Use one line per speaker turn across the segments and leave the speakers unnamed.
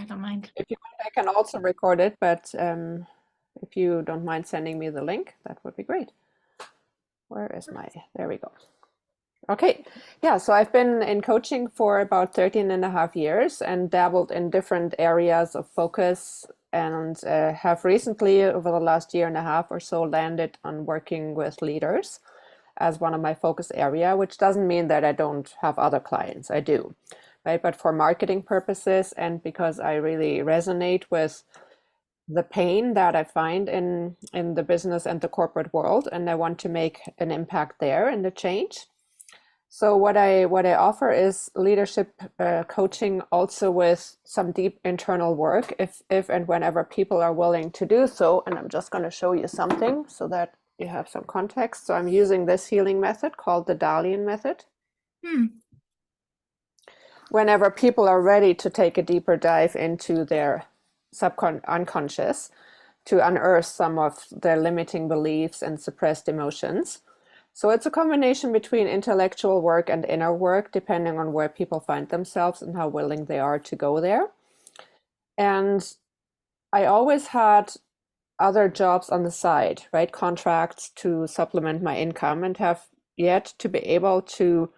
I don't mind.
If you want, I can also record it, but if you don't mind sending me the link, that would be great. Where is my, there we go. Okay, yeah, so I've been in coaching for about 13 and a half years and dabbled in different areas of focus and have recently, over the last year and a half or so, landed on working with leaders as one of my focus area, which doesn't mean that I don't have other clients. I do, right? But for marketing purposes and because I really resonate with the pain that I find in the business and the corporate world, and I want to make an impact there and a change. So what I offer is leadership coaching, also with some deep internal work, if and whenever people are willing to do so. And I'm just going to show you something so that you have some context. So I'm using this healing method called the Dalian method. Whenever people are ready to take a deeper dive into their unconscious, to unearth some of their limiting beliefs and suppressed emotions. So it's a combination between intellectual work and inner work, depending on where people find themselves and how willing they are to go there. And I always had other jobs on the side, right? Contracts to supplement my income, and have yet to be able to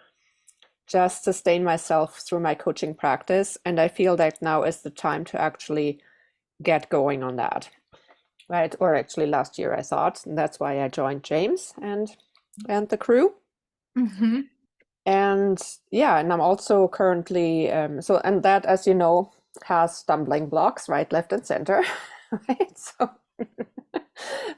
just sustain myself through my coaching practice. And I feel that now is the time to actually get going on that, right? Or actually last year I thought, and that's why I joined James and the crew.
Mm-hmm.
And yeah, and I'm also currently and that, as you know, has stumbling blocks right, left, and center. Right,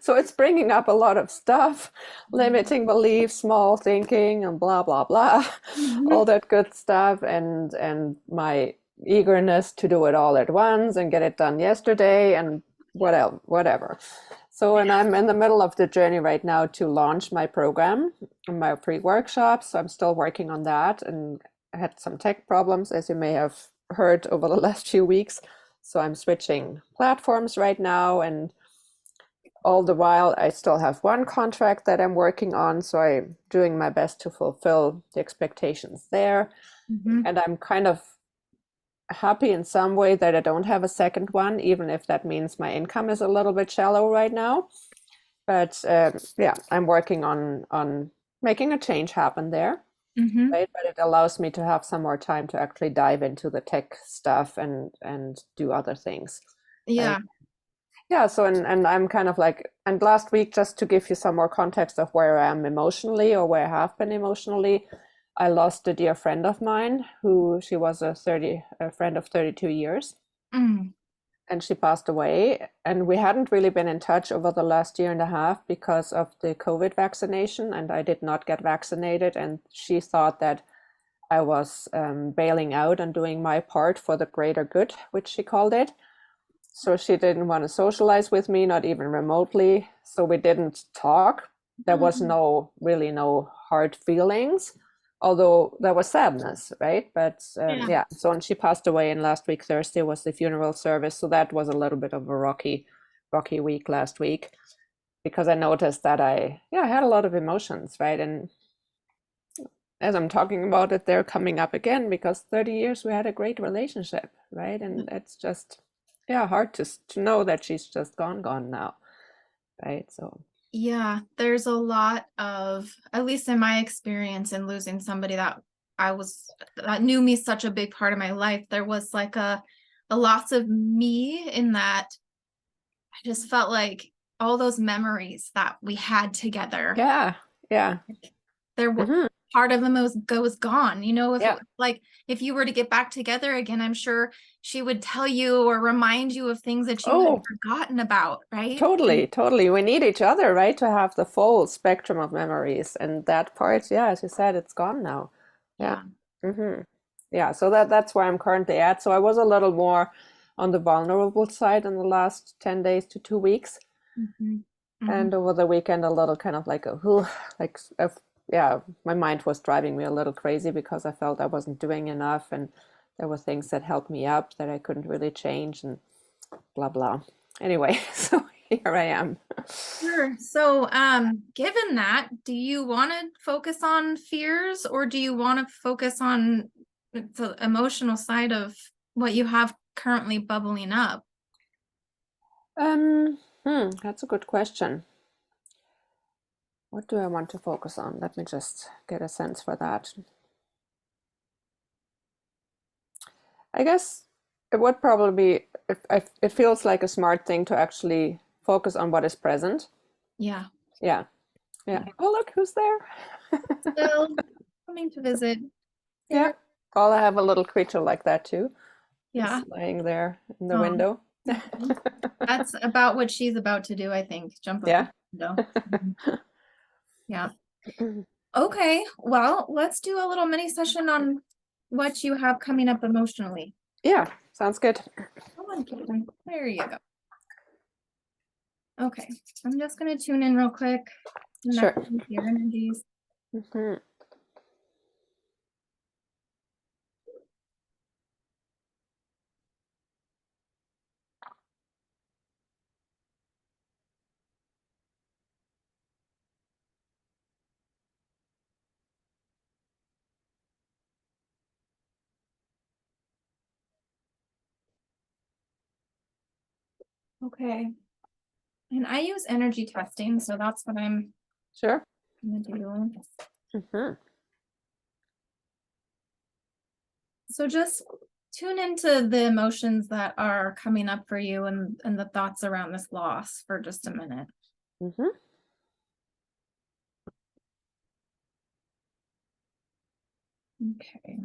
so it's bringing up a lot of stuff, limiting beliefs, small thinking, and blah blah blah,
Mm-hmm.
all that good stuff, and my eagerness to do it all at once and get it done yesterday, and whatever. So, and I'm in the middle of the journey right now to launch my program, my free workshop. So I'm still working on that, and I had some tech problems, as you may have heard over the last few weeks. So I'm switching platforms right now, and all the while I still have one contract that I'm working on. So I'm doing my best to fulfill the expectations there.
Mm-hmm.
And I'm kind of happy in some way that I don't have a second one, even if that means my income is a little bit shallow right now. But yeah, I'm working on making a change happen there,
Mm-hmm.
right? But it allows me to have some more time to actually dive into the tech stuff and do other things, right?
Yeah.
Yeah, so and I'm kind of like, and last week, just to give you some more context of where I am emotionally, or where I have been emotionally, I lost a dear friend of mine who, she was a friend of 32 years,
Mm.
and she passed away. And we hadn't really been in touch over the last year and a half because of the COVID vaccination, and I did not get vaccinated. And she thought that I was bailing out and doing my part for the greater good, which she called it. So she didn't want to socialize with me, not even remotely. So we didn't talk. There was really no hard feelings, although there was sadness, right? But
Yeah.
yeah, so and she passed away, and last week, Thursday, was the funeral service. So that was a little bit of a rocky week last week, because I noticed that I had a lot of emotions, right? And as I'm talking about it, they're coming up again, because 30 years we had a great relationship, right? And it's just, hard to know that she's just gone now, right? So
Yeah, there's a lot of, at least in my experience in losing somebody that that knew me such a big part of my life, there was like a loss of me, in that I just felt like all those memories that we had together,
yeah, yeah,
there were
hmm
part of them was gone. If
yeah,
if you were to get back together again, I'm sure she would tell you or remind you of things that you had
oh,
forgotten about, right?
totally. We need each other, right, to have the full spectrum of memories, and that part, yeah, as you said, it's gone now. Yeah.
Yeah.
hmm yeah, so that's where I'm currently at. So I was a little more on the vulnerable side in the last 10 days to 2 weeks.
Mm-hmm. Mm-hmm.
And over the weekend, a little kind of like like, yeah, my mind was driving me a little crazy, because I felt I wasn't doing enough, and there were things that held me up that I couldn't really change, and blah blah. Anyway, so here I am.
Sure. So, given that, do you want to focus on fears, or do you want to focus on the emotional side of what you have currently bubbling up?
That's a good question. What do I want to focus on? Let me just get a sense for that. I guess it would probably be, if it feels like a smart thing to actually focus on what is present.
Yeah.
Yeah. Yeah. Oh, look, who's there?
Still coming to visit.
Yeah.
Here.
Well, I have a little creature like that too.
Yeah.
It's lying there in the
Oh,
window.
that's about what she's about to do, I think. Jump up
Yeah.
the window. Yeah. Okay. Well, let's do a little mini session on what you have coming up emotionally.
Yeah. Sounds good.
Come on, Caitlin. There you go. Okay. I'm just going to tune in real quick.
Sure.
Connect with your energies.
Mhm.
Okay. And I use energy testing, so that's what I'm
Sure.
going to do.
Mhm.
So just tune into the emotions that are coming up for you and the thoughts around this loss for just a minute.
Mhm.
Okay.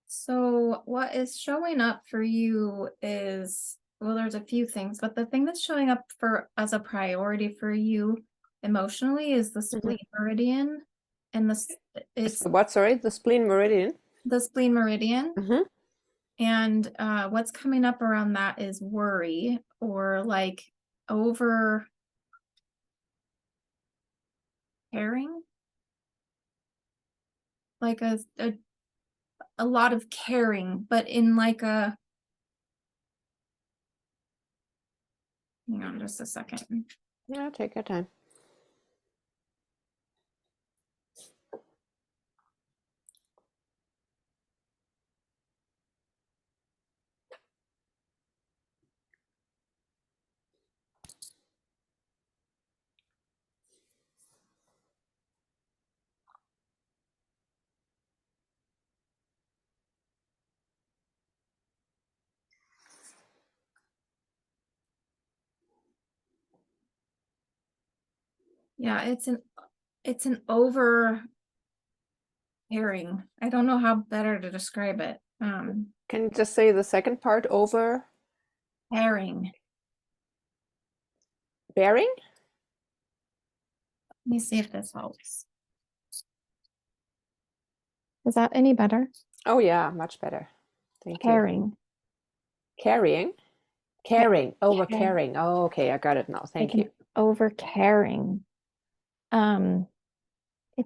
So what is showing up for you is, well, there's a few things, but the thing that's showing up for as a priority for you emotionally is the
Mhm.
spleen meridian, and
It's
it's
the what? Sorry, the spleen meridian.
the spleen meridian.
Hmm.
And what's coming up around that is worry or like over caring, like a lot of caring, but in like a, hang on just a second.
Yeah, take your time.
Yeah, it's an over caring. I don't know how better to describe it.
Can you just say the second part? Overbearing?
Caring. Let me see if this helps. Is that any better?
Oh yeah, much better. Thank you.
Caring.
Carrying?
Ca-
Caring, over
Care.
caring. Oh, okay, I got it now.
Like
Thank you.
an over caring. Um, it,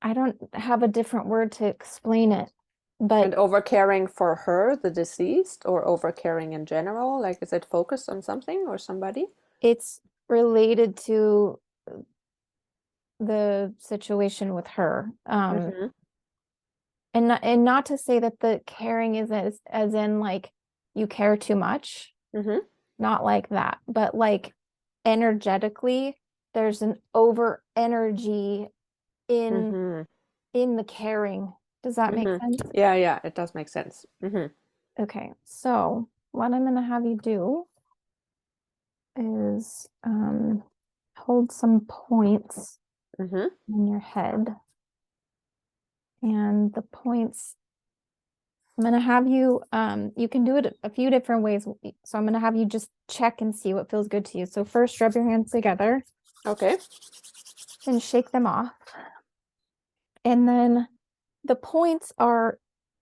I don't have a different word to explain it, but
And over caring for her, the deceased, or over caring in general? Like, is it focused on something or somebody?
it's related to the situation with her.
Mm-hmm.
And not to say that the caring is as in like you care too much,
Mm-hmm.
not like that, but like energetically, there's an over energy in
Mm-hmm.
in the caring. Does that make
Mm-hmm.
sense?
Yeah, yeah, it does make sense. Mm-hmm.
Okay, so what I'm gonna have you do is hold some points
Mm-hmm.
in your head. And the points, I'm gonna have you, you can do it a few different ways. So I'm gonna have you just check and see what feels good to you. So first rub your hands together
Okay.
and shake them off. And then the points are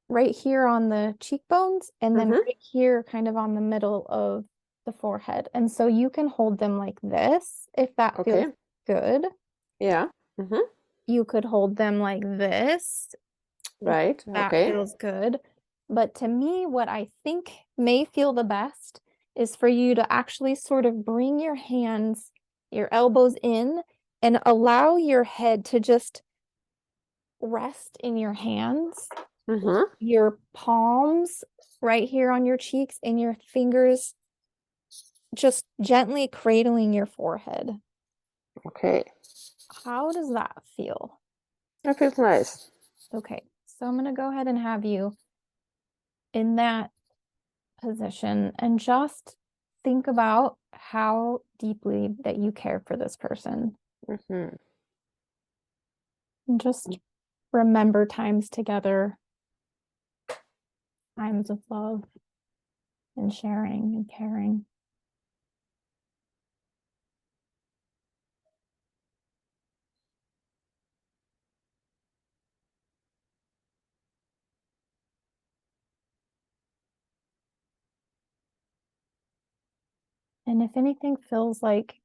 right here on the cheekbones and then
Mm-hmm.
right here kind of on the middle of the forehead. And so you can hold them like this if that feels
Okay.
good.
Yeah. Mm-hmm.
You could hold them like this if
Right.
that
Okay.
feels good. But to me, what I think may feel the best is for you to actually sort of bring your hands, your elbows in, and allow your head to just rest in your hands,
Mm-hmm.
your palms right here on your cheeks, and your fingers just gently cradling your forehead.
Okay.
How does that feel?
That feels nice.
Okay, so I'm going to go ahead and have you in that position and just think about how deeply that you care for this person.
Mm-hmm.
And just remember times together, times of love and sharing and caring. And if anything feels like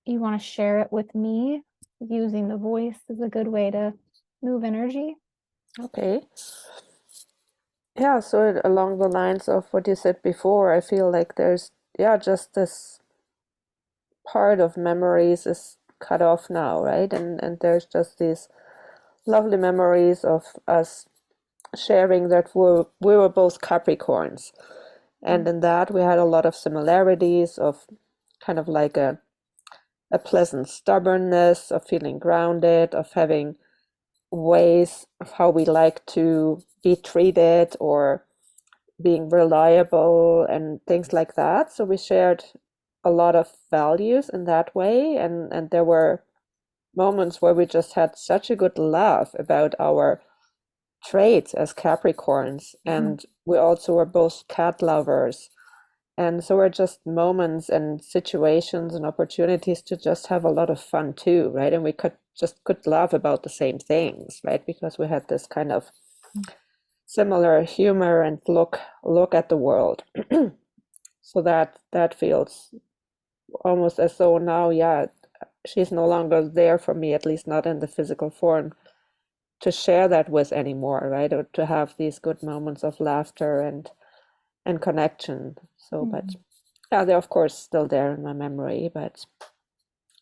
you want to share it with me, using the voice is a good way to move energy.
Okay. Yeah, so along the lines of what you said before, I feel like there's, yeah, just this part of memories is cut off now, right? And there's just these lovely memories of us sharing that we were both Capricorns. And in that we had a lot of similarities of kind of like a pleasant stubbornness, of feeling grounded, of having ways of how we like to be treated or being reliable and things like that. So we shared a lot of values in that way, and there were moments where we just had such a good laugh about our traits as Capricorns,
Mhm.
and we also were both cat lovers, And so we're just moments and situations and opportunities to just have a lot of fun too, right? And we could laugh about the same things, right? Because we had this kind of similar humor and look at the world. So that feels almost as though now, yeah, she's no longer there for me, at least not in the physical form, to share that with anymore, right? Or to have these good moments of laughter and connection. So, but yeah, they're of course still there in my memory, but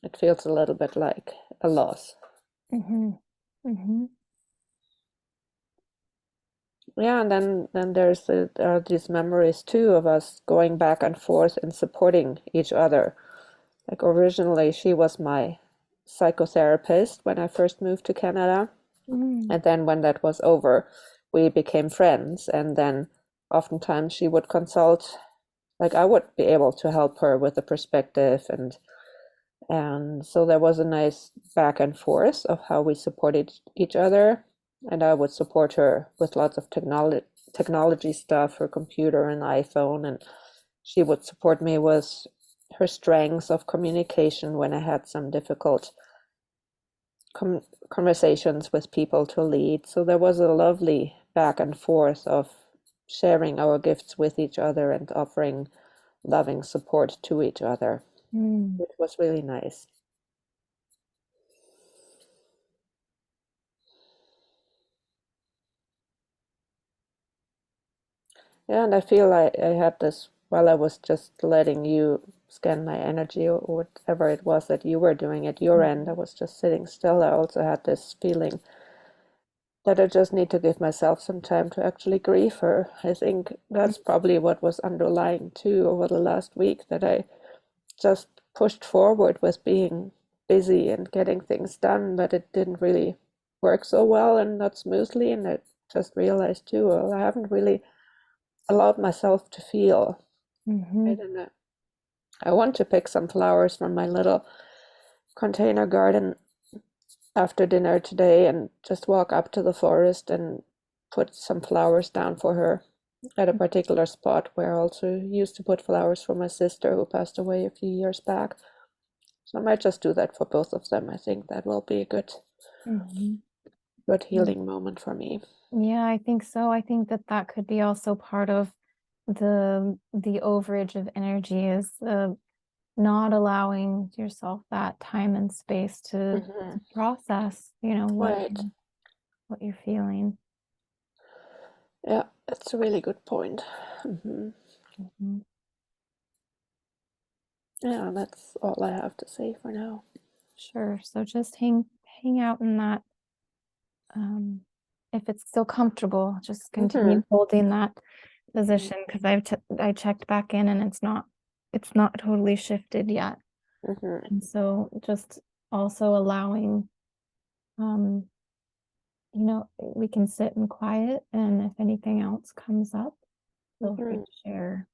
it feels a little bit like a loss.
Mm-hmm. Mm-hmm.
Yeah, and then there are these memories too of us going back and forth and supporting each other. Like originally, she was my psychotherapist when I first moved to Canada. And then when that was over, we became friends. And then oftentimes she would consult, like I would be able to help her with the perspective. And so there was a nice back and forth of how we supported each other. And I would support her with lots of technology stuff, her computer and iPhone. And she would support me with her strengths of communication when I had some difficult conversations with people to lead. So there was a lovely back and forth of sharing our gifts with each other and offering loving support to each other, which was really nice. Yeah, and I feel like I had this while I was just letting you scan my energy or whatever it was that you were doing at your end. I was just sitting still. I also had this feeling that I just need to give myself some time to actually grieve her. I think that's probably what was underlying too over the last week, that I just pushed forward with being busy and getting things done, but it didn't really work so well and not smoothly. And I just realized too, well, I haven't really allowed myself to feel. I don't know. I want to pick some flowers from my little container garden after dinner today and just walk up to the forest and put some flowers down for her at a particular spot where I also used to put flowers for my sister who passed away a few years back. So I might just do that for both of them. I think that will be a good healing moment for me.
Yeah, I think so. I think that that could be also part of the overage of energy is not allowing yourself that time and space to process,
Right.
what you're feeling.
Yeah, that's a really good point. Yeah, that's all I have to say for now.
Sure. So just hang out in that. If it's still comfortable, just continue holding that position, because I checked back in and it's not totally shifted yet. And so just also allowing, we can sit in quiet, and if anything else comes up, feel free to share.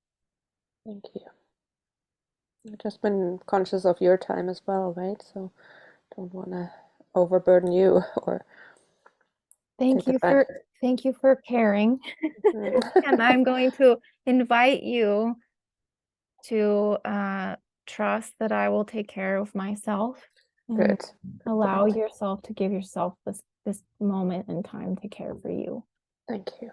Thank you. I've just been conscious of your time as well, right? So don't want to overburden you or
Thank
take
you
advantage.
for caring. And I'm going to invite you to trust that I will take care of myself, and
Good.
allow
Point.
yourself to give yourself this moment in time to care for you.
Thank you.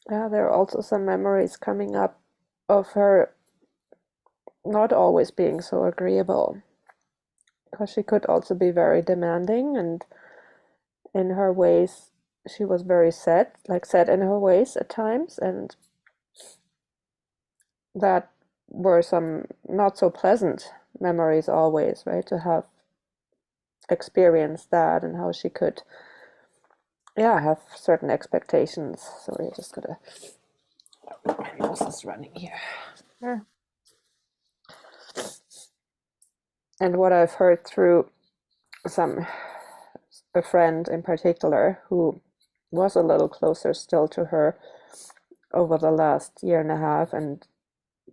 Yeah, there are also some memories coming up of her not always being so agreeable, because she could also be very demanding, and in her ways she was very set in her ways at times, and that were some not so pleasant memories always, right? To have experienced that and how she could, yeah, have certain expectations. Sorry, I just gotta, my nose is running here.
Sure.
And what I've heard through a friend in particular who was a little closer still to her over the last year and a half and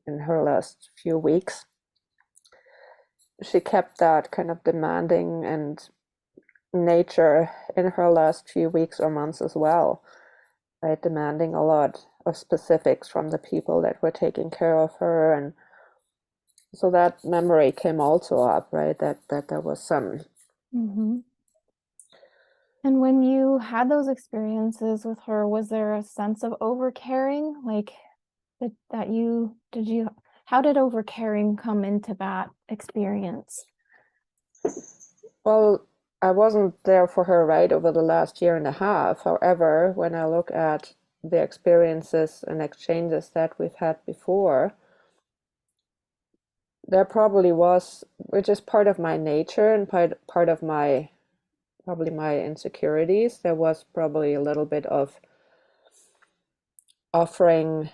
in her last few weeks, she kept that kind of demanding and nature in her last few weeks or months as well, right? Demanding a lot of specifics from the people that were taking care of her. And so that memory came also up, right? That there was some.
Mm-hmm. And when you had those experiences with her, was there a sense of overcaring? Like how did overcaring come into that experience?
Well, I wasn't there for her right over the last year and a half. However, when I look at the experiences and exchanges that we've had before, there probably was, which is part of my nature and part of my probably my insecurities, there was probably a little bit of offering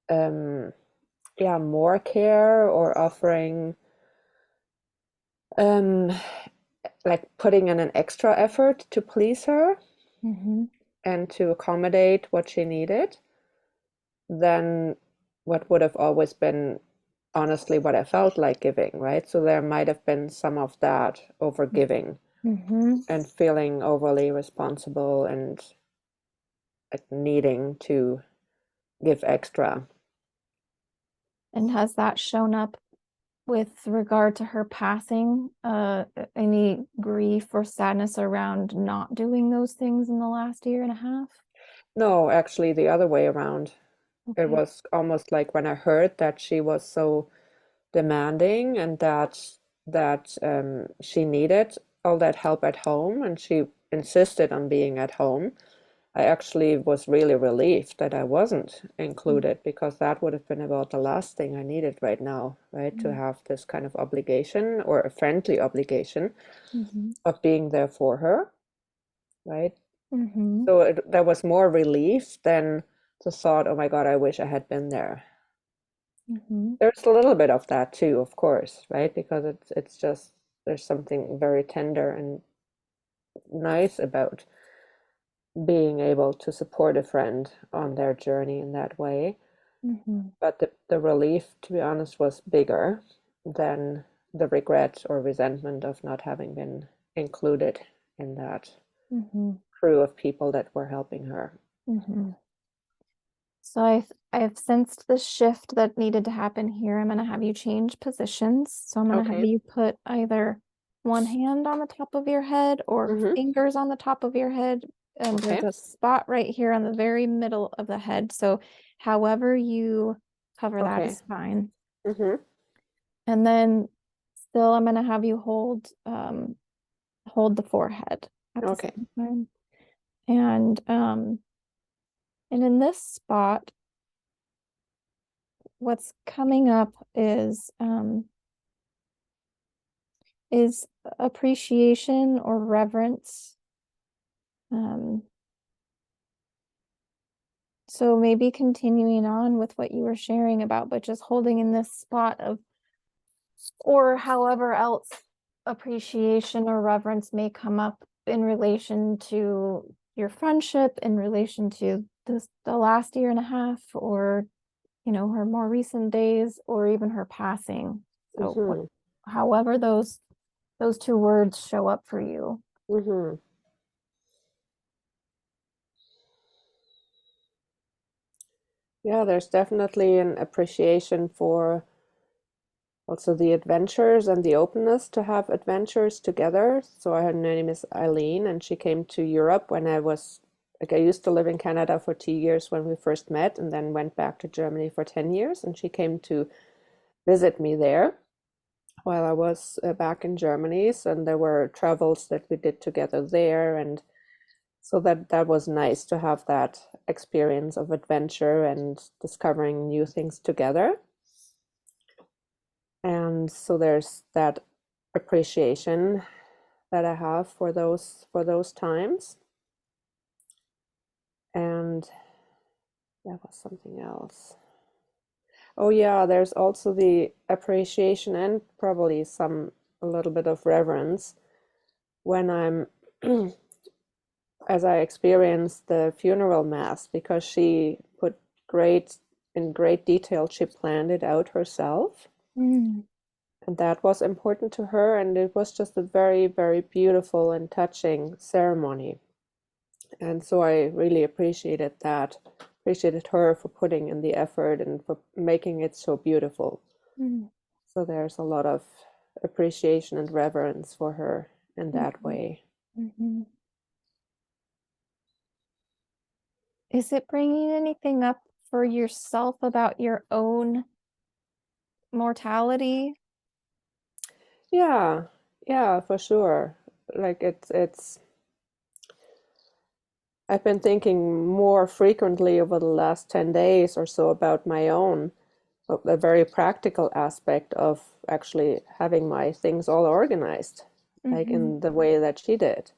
more care or offering um like putting in an extra effort to please her
Mm-hmm.
and to accommodate what she needed than what would have always been honestly what I felt like giving, right? So there might have been some of that over giving
Mm-hmm.
and feeling overly responsible and like needing to give extra.
And has that shown up with regard to her passing? Any grief or sadness around not doing those things in the last year and a half?
No, actually, the other way around. It
Okay.
was almost like when I heard that she was so demanding and that she needed all that help at home and she insisted on being at home. I actually was really relieved that I wasn't included because that would have been about the last thing I needed right now, right? To have this kind of obligation or a friendly obligation
Mm-hmm.
of being there for her, right?
Mm-hmm.
So there was more relief than the thought, oh my God, I wish I had been there.
Mm-hmm.
There's a little bit of that too, of course, right? Because it's just there's something very tender and nice about being able to support a friend on their journey in that way.
Mm-hmm.
But the relief, to be honest, was bigger than the regret or resentment of not having been included in that
Mm-hmm.
crew of people that were helping her.
Mm-hmm. So I've sensed the shift that needed to happen here. I'm going to have you change positions. So I'm going to have
Okay.
you put either one hand on the top of your head or
Mm-hmm.
fingers on the top of your head. And
Okay.
there's a spot right here on the very middle of the head. So however you cover that
Okay.
is fine.
Mm-hmm.
And then still I'm going to have you hold the forehead at the
Okay.
same time. And in this spot, what's coming up is appreciation or reverence. So maybe continuing on with what you were sharing about, but just holding in this spot of, or however else appreciation or reverence may come up in relation to your friendship, in relation to the last year and a half, or her more recent days, or even her passing. So
Mm-hmm.
however those two words show up for you.
Mm-hmm. Yeah, there's definitely an appreciation for also the adventures and the openness to have adventures together. So her name is Eileen, and she came to Europe when I was like I used to live in Canada for 2 years when we first met, and then went back to Germany for 10 years. And she came to visit me there while I was back in Germany. So, and there were travels that we did together there, and so that was nice to have that experience of adventure and discovering new things together. And so there's that appreciation that I have for those times. And there was something else. Oh yeah, there's also the appreciation and probably a little bit of reverence when I'm as I experienced the funeral mass, because she put in great detail, she planned it out herself.
Mm.
And that was important to her, and it was just a very, very beautiful and touching ceremony. And so I really appreciated her for putting in the effort and for making it so beautiful.
Mm.
So there's a lot of appreciation and reverence for her in that
Mhm.
way.
Mhm. Is it bringing anything up for yourself about your own mortality?
Yeah, yeah, for sure. Like it's I've been thinking more frequently over the last 10 days or so about my own, a very practical aspect of actually having my things all organized, like
Mm-hmm.
in the way that she did,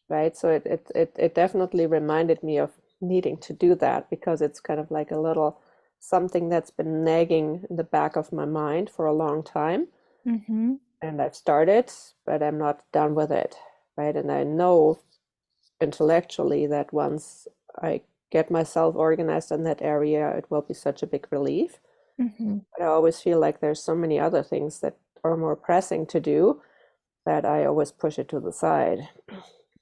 right? So it definitely reminded me of needing to do that, because it's kind of like a little something that's been nagging in the back of my mind for a long time.
Mm-hmm.
And I've started, but I'm not done with it, right? And I know intellectually that once I get myself organized in that area, it will be such a big relief.
Mm-hmm.
But I always feel like there's so many other things that are more pressing to do that I always push it to the side.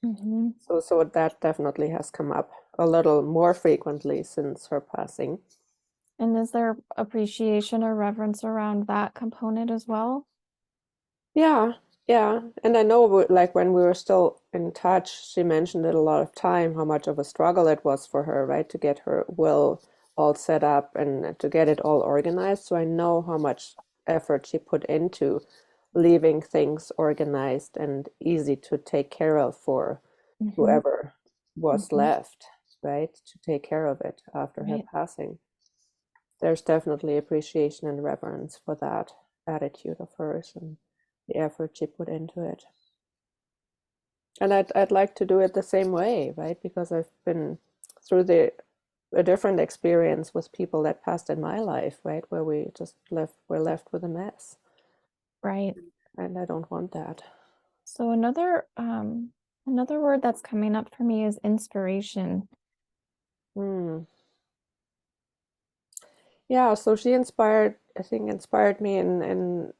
Mm-hmm.
So that definitely has come up a little more frequently since her passing.
And is there appreciation or reverence around that component as well?
Yeah, yeah. And I know, like, when we were still in touch, she mentioned it a lot of time, how much of a struggle it was for her, right, to get her will all set up and to get it all organized. So I know how much effort she put into leaving things organized and easy to take care of for
Mm-hmm.
whoever was
Mm-hmm.
left, right, to take care of it after her
Right.
passing. There's definitely appreciation and reverence for that attitude of hers and the effort she put into it. And I'd like to do it the same way, right? Because I've been through a different experience with people that passed in my life, right? Where we're left with a mess.
Right.
And I don't want that.
So another word that's coming up for me is inspiration.
Hmm. Yeah, so she I think inspired me in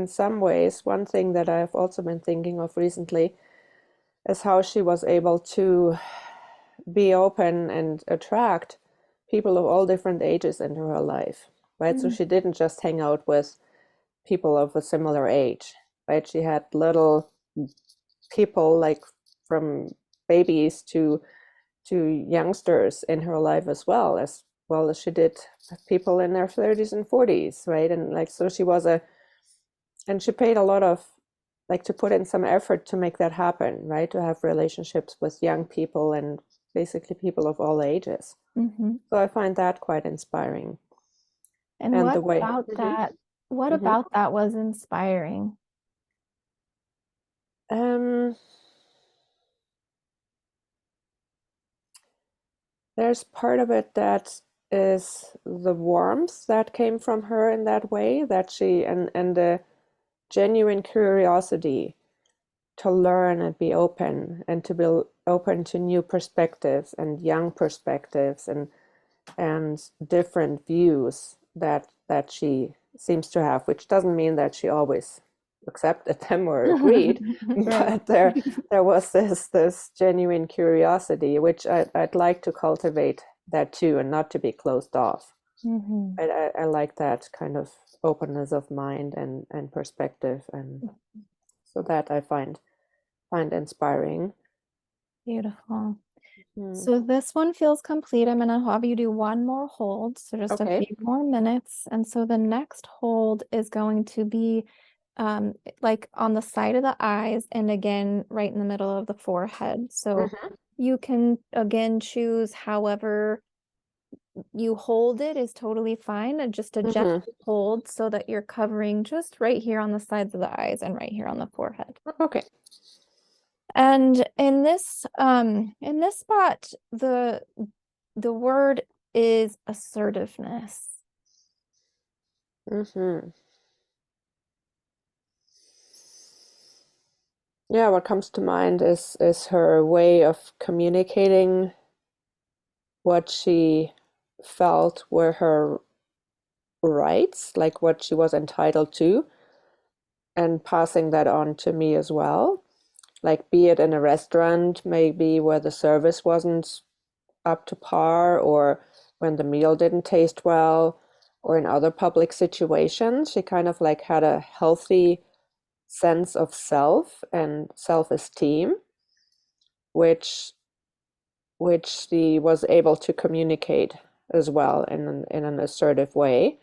some ways. One thing that I've also been thinking of recently is how she was able to be open and attract people of all different ages into her life, right? So
Mm.
she didn't just hang out with people of a similar age, right? She had little people, like from babies to youngsters in her life, as well as she did people in their 30s and 40s, right? And like, so and she paid a lot of, like, to put in some effort to make that happen, right? To have relationships with young people and basically people of all ages.
Mm-hmm.
So I find that quite inspiring.
And
And the way,
what
mhm.
about that was inspiring?
um, there's part of it that is the warmth that came from her in that way, that she and the genuine curiosity to learn and be open and to be open to new perspectives and young perspectives and different views that she seems to have, which doesn't mean that she always accepted them or agreed,
Right.
but there was this genuine curiosity, which I'd like to cultivate that too, and not to be closed off.
Mm-hmm.
I like that kind of openness of mind and perspective, and so that I find inspiring.
Beautiful.
Mm.
So this one feels complete. I'm going to have you do one more hold, so just a
Okay.
few more minutes. And so the next hold is going to be like on the side of the eyes and again right in the middle of the forehead. So
Hmm.
you can again choose however you hold it is totally fine, and just a
Hmm.
gentle hold so that you're covering just right here on the sides of the eyes and right here on the forehead.
Okay.
And in this spot, the word is assertiveness.
Mm-hmm. Yeah, what comes to mind is her way of communicating what she felt were her rights, like what she was entitled to, and passing that on to me as well. Like, be it in a restaurant, maybe where the service wasn't up to par, or when the meal didn't taste well, or in other public situations. She kind of like had a healthy sense of self and self-esteem, which she was able to communicate as well in an assertive way.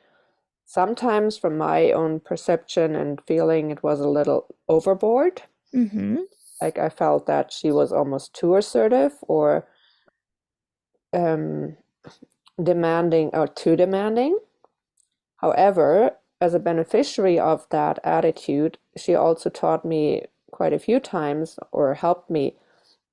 Sometimes, from my own perception and feeling, it was a little overboard.
Mm-hmm.
Like, I felt that she was almost too assertive, or um, demanding, or too demanding. However, as a beneficiary of that attitude, she also taught me quite a few times, or helped me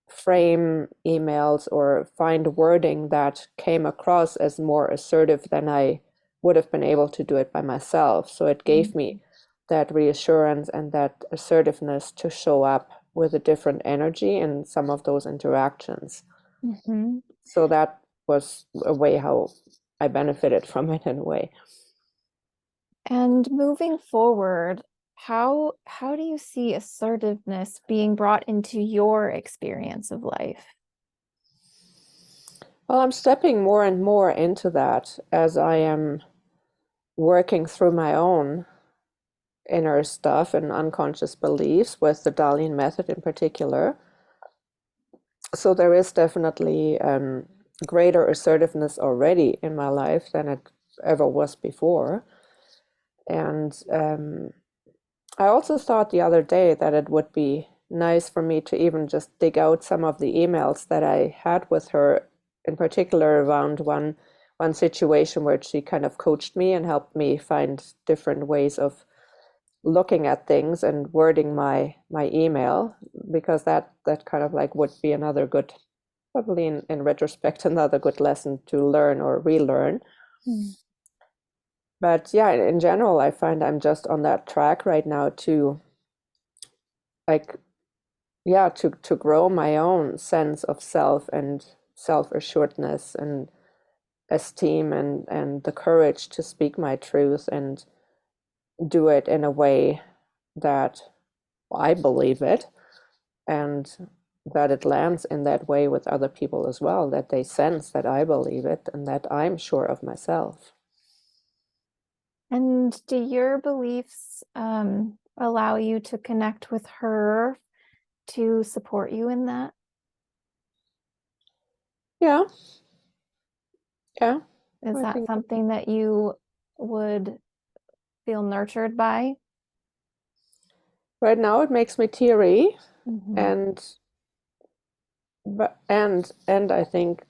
frame emails or find wording that came across as more assertive than I would have been able to do it by myself. So it gave me that reassurance and that assertiveness to show up with a different energy in some of those interactions.
Mm-hmm.
So that was a way how I benefited from it in a way.
And moving forward, how do you see assertiveness being brought into your experience of life?
Well, I'm stepping more and more into that as I am working through my own inner stuff and unconscious beliefs with the Dalian method in particular. So there is definitely greater assertiveness already in my life than it ever was before. And I also thought the other day that it would be nice for me to even just dig out some of the emails that I had with her, in particular around one situation where she kind of coached me and helped me find different ways of looking at things and wording my email, because that kind of like would be another good, probably in retrospect, another good lesson to learn or relearn.
Mm.
But yeah, in general, I find I'm just on that track right now to, like, yeah, to grow my own sense of self and self-assuredness and esteem, and the courage to speak my truth and do it in a way that I believe it, and that it lands in that way with other people as well, that they sense that I believe it and that I'm sure of myself.
And do your beliefs allow you to connect with her to support you in that?
Yeah, yeah.
Is
I
that
think
something that you would feel nurtured by?
right now it makes me teary,
Mm-hmm.
and and I think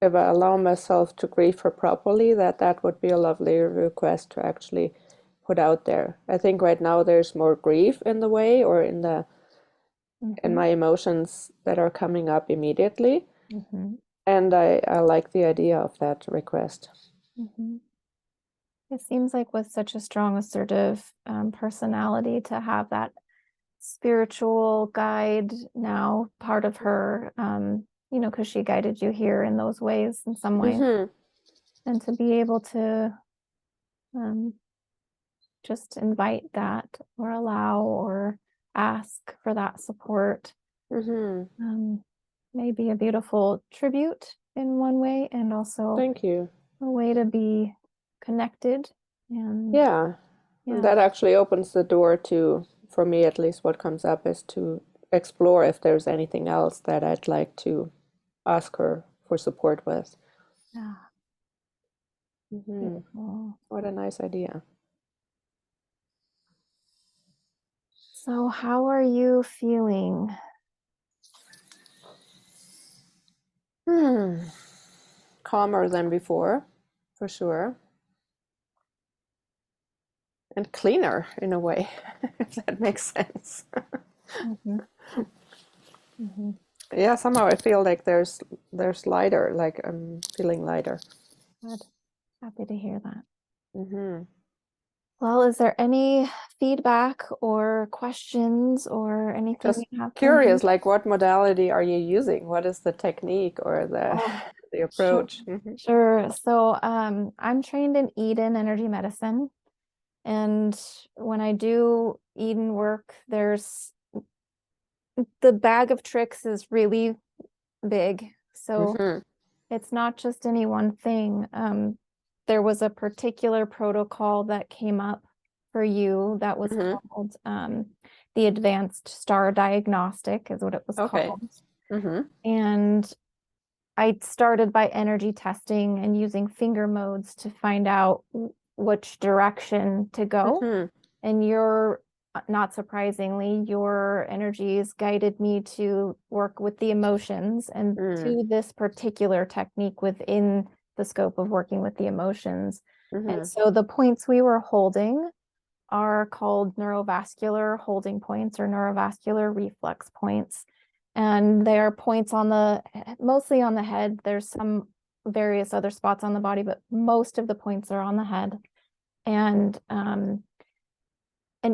if I allow myself to grieve her properly, that would be a lovely request to actually put out there. I think right now there's more grief in the way, or in
Mm-hmm.
my emotions that are coming up immediately.
Mm-hmm.
And I like the idea of that request.
Mm-hmm. It seems like with such a strong, assertive personality, to have that spiritual guide now part of her, because she guided you here in those ways, in some way,
Mm-hmm.
and to be able to um, just invite that or allow or ask for that support
Mm-hmm.
um, may be a beautiful tribute in one way, and also
Thank you.
a way to be connected. And
Yeah. And
yeah,
that actually opens the door to, for me at least, what comes up is to explore if there's anything else that I'd like to ask her for support with.
yeah,
Mm-hmm.
beautiful.
What a nice idea.
So, how are you feeling?
Hmm. Calmer than before, for sure. And cleaner in a way, if that makes sense.
Mm-hmm. Mm-hmm.
Yeah, somehow I feel like there's lighter, like I'm feeling lighter.
Good. Happy to hear that.
Hmm.
Well, is there any feedback or questions or anything
Just
you have for me?
curious, like what modality are you using? What is the technique or the
Oh,
the
sure.
approach?
Sure. So, I'm trained in Eden energy medicine, and when I do Eden work, there's the bag of tricks is really big. So
Mm-hmm.
it's not just any one thing. There was a particular protocol that came up for you that was
Mm-hmm.
called the Advanced Star Diagnostic, is what it was
Okay.
called.
Mm-hmm.
And I started by energy testing and using finger modes to find out which direction to go.
Mm-hmm.
And your, not surprisingly, your energies guided me to work with the emotions and
Mm.
to this particular technique within the scope of working with the emotions. And
Mm-hmm.
so the points we were holding are called neurovascular holding points or neurovascular reflex points. And they are points on the, mostly on the head. There's some various other spots on the body, but most of the points are on the head. And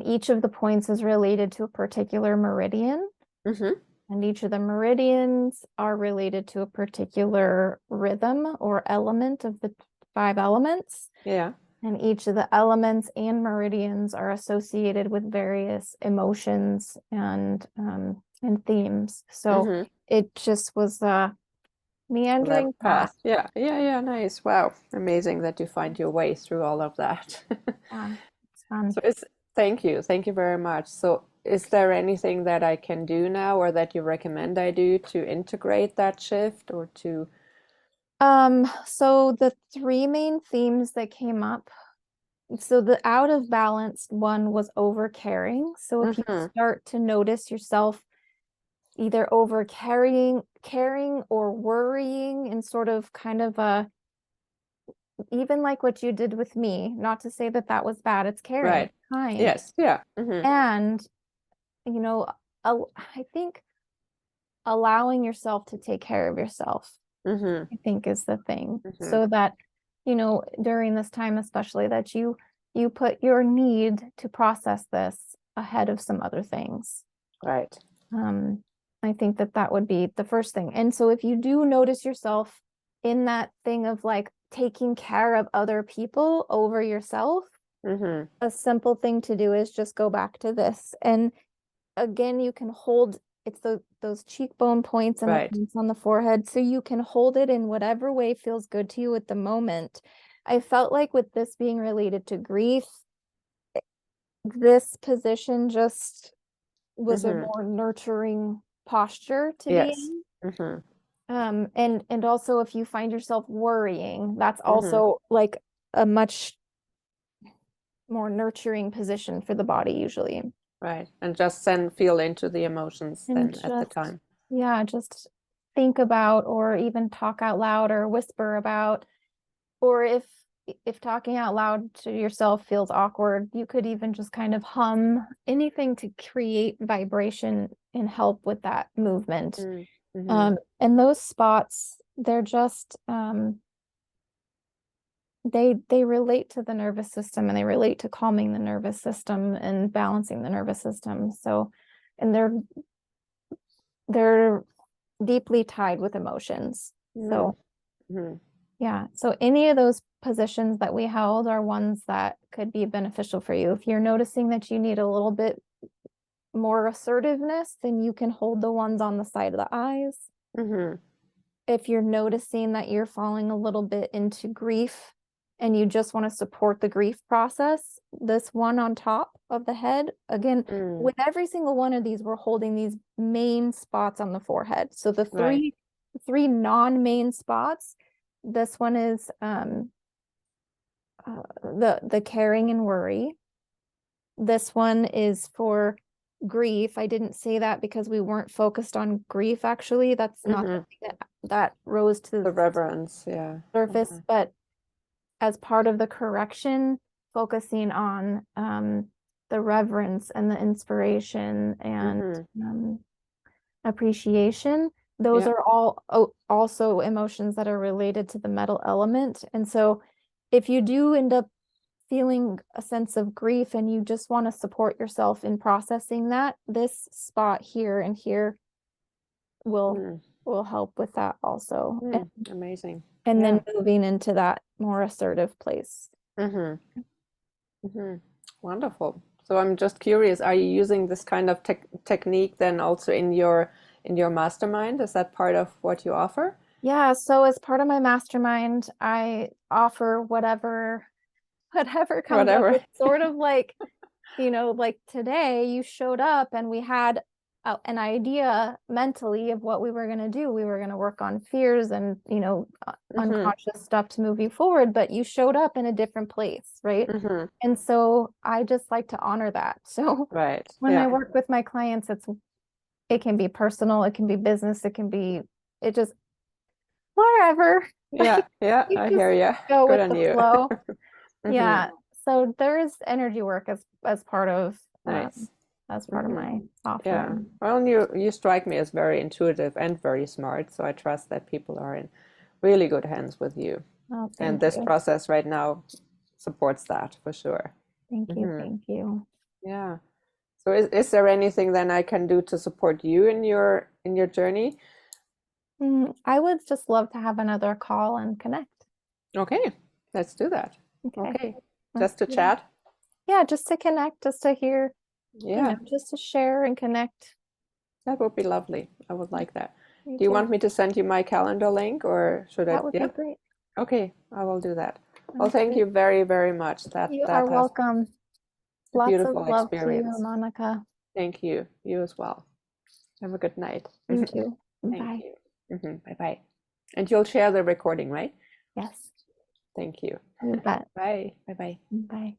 each of the points is related to a particular meridian,
Mm-hmm.
and each of the meridians are related to a particular rhythm or element of the 5 elements.
Yeah.
And each of the elements and meridians are associated with various emotions and themes. So
Mm-hmm.
it just was a
That
meandering path.
path. Yeah. Yeah. Yeah. Nice. Wow. Amazing that you find your way through all of that.
Yeah, it's fun.
So is thank you. Thank you very much. So is there anything that I can do now or that you recommend I do to integrate that shift or to
So the 3 main themes that came up. So the out of balance one was over caring. So if you
Mm-hmm.
start to notice yourself either over caring or worrying in sort of kind of a, even like what you did with me, not to say that that was bad, it's caring,
Right.
kind.
Yes. Yeah. Mm-hmm.
And, you know, I think allowing yourself to take care of yourself,
Mm-hmm.
I think is the thing.
Mm-hmm.
So that, during this time, especially that you put your need to process this ahead of some other things.
Right.
Um, I think that that would be the first thing. And so if you do notice yourself in that thing of like taking care of other people over yourself,
Mm-hmm.
a simple thing to do is just go back to this. And again, you can hold it's those cheekbone points and the
Right.
points on the forehead. So you can hold it in whatever way feels good to you at the moment. I felt like with this being related to grief, this position just was a
Mm-hmm.
more nurturing posture to be
Yes.
in.
Mm-hmm.
And also if you find yourself worrying, that's
Mm-hmm.
also like a much more nurturing position for the body usually.
Right. And just then feel into the emotions
And
then at the
just,
time.
yeah, just think about or even talk out loud or whisper about, or if talking out loud to yourself feels awkward, you could even just kind of hum anything to create vibration and help with that movement.
Mm-hmm.
And those spots, they're just they relate to the nervous system and they relate to calming the nervous system and balancing the nervous system. So, and they're deeply tied with emotions. So,
Mm-hmm.
yeah. So any of those positions that we held are ones that could be beneficial for you. If you're noticing that you need a little bit more assertiveness, then you can hold the ones on the side of the eyes.
Mm-hmm.
If you're noticing that you're falling a little bit into grief and you just want to support the grief process, this one on top of the head, again,
Mm.
with every single one of these, we're holding these main spots on the forehead. So the
Right.
three non-main spots, this one is the caring and worry. This one is for grief. I didn't say that because we weren't focused on grief, actually. That's not the
Mm-hmm.
thing that rose to
The
the
reverence. Yeah.
surface,
Mm-hmm.
but as part of the correction, focusing on the reverence and the inspiration and
Mm-hmm.
appreciation. Those
Yeah.
are all also emotions that are related to the metal element. And so if you do end up feeling a sense of grief and you just want to support yourself in processing that, this spot here and here will help with that also.
Amazing.
And then moving into that more assertive place.
Wonderful. So I'm just curious, are you using this kind of technique then also in your mastermind? Is that part of what you offer?
Yeah, so as part of my mastermind, I offer whatever comes up. It's sort of like, like today you showed up and we had an idea mentally of what we were going to do. We were going to work on fears and, unconscious stuff to move you forward, but you showed up in a different place, right? And so I just like to honor that. So when I work with my clients, it can be personal, it can be business, it just wherever.
Yeah, I hear you.
Go
Good
with
on
the
you.
flow. Yeah. So there is energy work as part of as part of my offering.
Yeah. Well, you strike me as very intuitive and very smart, so I trust that people are in really good hands with you.
Oh,
and this process right now supports that for sure.
Thank you.
Yeah. So is there anything then I can do to support you in your journey?
I would just love to have another call and connect.
Okay, let's do that. Okay. Just to
Let's
chat?
Yeah, just to connect, just to hear,
Yeah.
just to share and connect.
That would be lovely. I would like that.
Me
Do you
too.
want me to send you my calendar link or should I?
That would be great.
Okay, I will do that. Well, thank you very, very much.
You are welcome. Lots
beautiful
of love
experience.
to you, Monika.
Thank you. You as well. Have a good night.
You too.
Thank you. Bye-bye. And you'll share the recording, right?
Yes.
Thank you.
You bet.
Bye. Bye-bye.
Bye.